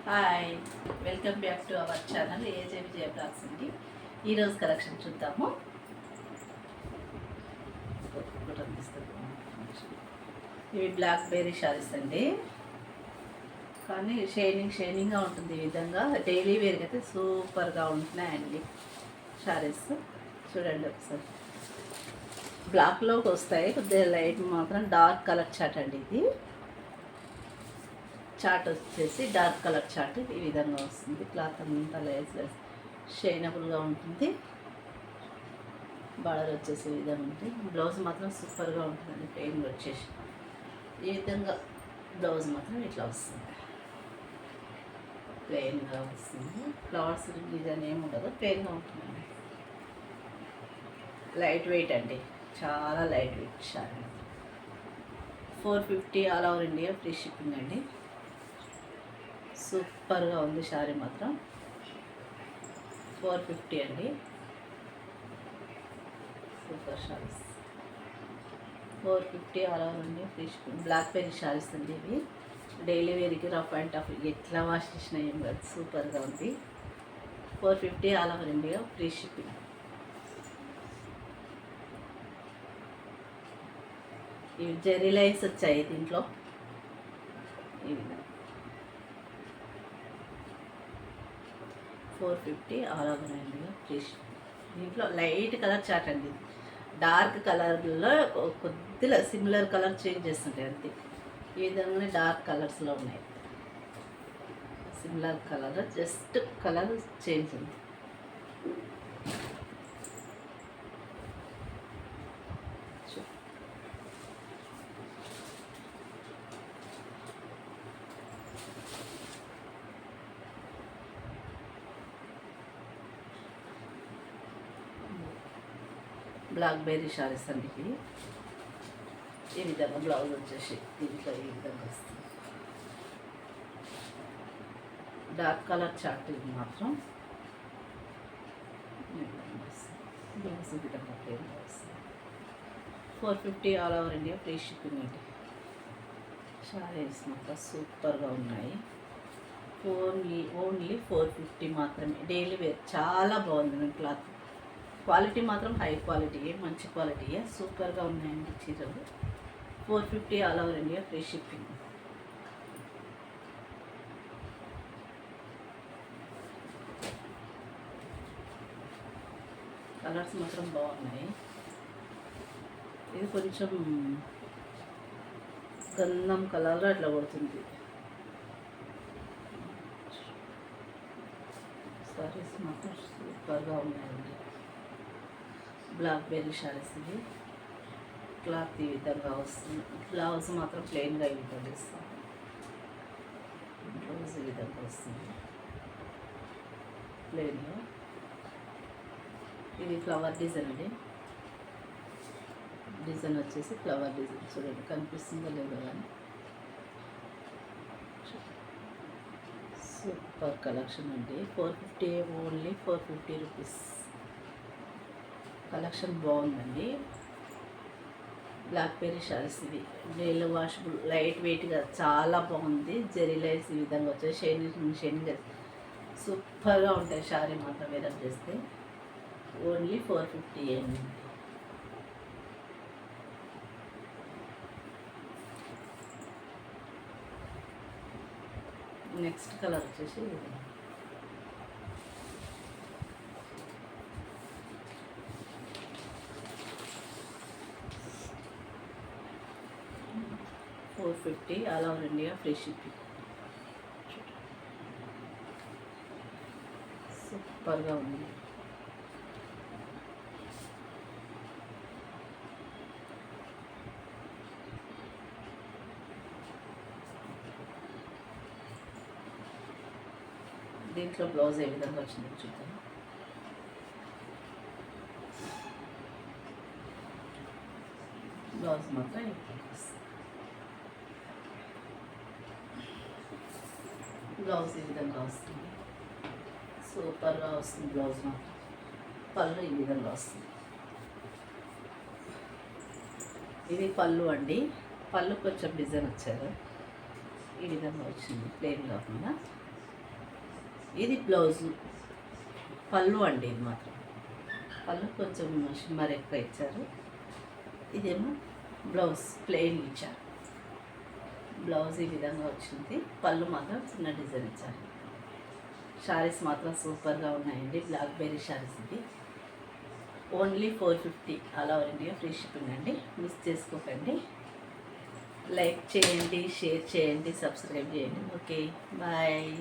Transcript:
Hi, welcome back to our channel AJ Vijaya blogs అండి. ఈరోజు collection చూద్దాము. ఇవి బ్లాక్ బెర్రీ శారీస్ అండి, కానీ షైనింగ్గా ఉంటుంది. ఈ విధంగా డైలీ వేర్కి అయితే సూపర్గా ఉంటున్నాయండి శారీస్. చూడండి ఒకసారి, బ్లాక్లోకి వస్తాయి, కొద్దిగా లైట్ మాత్రం డార్క్ కలర్ చాట్ అండి. ఇది చాట్ వచ్చేసి డార్క్ కలర్ చాట్ ఈ విధంగా వస్తుంది. క్లాత్ అంతా లైస్ షైనబుల్గా ఉంటుంది. బార్డర్ వచ్చేసి ఈ విధంగా ఉంటుంది. బ్లౌజ్ మాత్రం సూపర్గా ఉంటుందండి. పెయిన్ వచ్చేసి ఈ విధంగా బ్లౌజ్ మాత్రం ఇట్లా వస్తుంది, ప్లెయిన్గా వస్తుంది. ఫ్లవర్స్ డిజైన్ ఏమి ఉండదు, ప్లెయిన్గా ఉంటుందండి. లైట్ వెయిట్ అండి, చాలా light weight sari. 450 all over India free shipping అండి. సూపర్గా ఉంది శారీ మాత్రం. 450 అండి. Super saris 450 all over India free shipping. Blackberry saris అండి ఇవి. డైలీ వేర్కి రఫ్ అండ్ టఫ్ ఎట్లా వాష్ చేసినా ఏం కాదు, సూపర్గా ఉంది. 450 all over India free shipping. ఇవి జెరీ లైన్స్ వచ్చాయి దీంట్లో. ఈ విధంగా 450 all over India free shipping. దీంట్లో లైట్ కలర్ చాట్ అండి. డార్క్ కలర్లో కొద్దిగా సిమిలర్ కలర్ చేంజ్ చేస్తుంటాయి అంతే. ఈ విధంగానే డార్క్ కలర్స్లో ఉన్నాయి. Similar colour, just colour change ఉంది. బ్లాక్ బెర్రీ శారీస్ అండి ఇవి. ఈ విధంగా బ్లౌజ్ వచ్చేసి దీంట్లో ఈ విధంగా వస్తుంది. డార్క్ కలర్ చార్ట్ ఇది మాత్రం. బ్లౌజ్ ఈ విధంగా ప్లెయిన్గా వస్తుంది. 450 all over India free shipping అండి. శారీస్ మాత్రం సూపర్గా ఉన్నాయి. ఓన్లీ 450 మాత్రమే. డైలీ వేర్ చాలా బాగుంది. క్లాత్ క్వాలిటీ మాత్రం హై క్వాలిటీయే, మంచి క్వాలిటీయే, సూపర్గా ఉన్నాయండి చీరలు. 450 all over India free shipping. Colours మాత్రం బాగున్నాయి. ఇది కొంచెం గంధం కలర్లో అట్లా కొడుతుంది. సారీస్ మాత్రం సూపర్గా ఉన్నాయండి. బ్లాక్ బెర్రీ శారీస్ ఇవి. క్లాత్ ఈ విధంగా వస్తుంది. బ్లౌజ్ మాత్రం ప్లెయిన్గా ఈ విధంగా ఇస్తాం. బ్లౌజ్ ఈ విధంగా వస్తుంది ప్లెయిన్గా. ఇది ఫ్లవర్ డిజైన్ అండి. డిజైన్ వచ్చేసి ఫ్లవర్ డిజైన్. చూడండి కనిపిస్తుందో లేదో కానీ సూపర్ కలెక్షన్ అండి. 450, ఓన్లీ 450 రూపీస్. కలెక్షన్ బాగుందండి. బ్లాక్ బెర్రీ శారీస్ ఇది. డైలీ వాషబుల్, లైట్ వెయిట్గా చాలా బాగుంది. జెరీ లైన్స్ ఈ విధంగా వచ్చాయి. షైనింగ్ సూపర్గా ఉంటాయి. శారీ మాత్రం వేరప్ చేస్తే ఓన్లీ 450 అండి. నెక్స్ట్ కలర్ వచ్చేసి ఇది. $450 all over India free shipping. సూపర్గా ఉంది. దీంట్లో బ్లౌజ్ ఏ విధంగా వచ్చిందో చూద్దాం. బ్లౌజ్ మాత్రం బ్లౌజ్ ఈ విధంగా వస్తుంది. సూపర్గా వస్తుంది బ్లౌజ్ మాత్రం. పళ్ళు ఈ విధంగా వస్తుంది. ఇది పళ్ళు అండి. పళ్ళు కొంచెం డిజైన్ వచ్చారు, ఈ విధంగా వచ్చింది, ప్లెయిన్ కాకుండా ఇది బ్లౌజు, పళ్ళు అండి. ఇది మాత్రం పళ్ళు కొంచెం షిమ్మర్ ఎక్కువ ఇచ్చారు. ఇదేమో బ్లౌజ్ ప్లెయిన్ ఇచ్చారు. బ్లౌజ్ ఈ విధంగా వచ్చింది, పళ్ళు మాత్రం చిన్న డిజైన్ ఇచ్చారు. శారీస్ మాత్రం సూపర్గా ఉన్నాయండి. బ్లాక్బెర్రీ శారీస్ ఇది only 450 all over India free shipping అండి. మిస్ చేసుకోకండి. లైక్ చేయండి, షేర్ చేయండి, సబ్స్క్రైబ్ చేయండి. Okay, bye.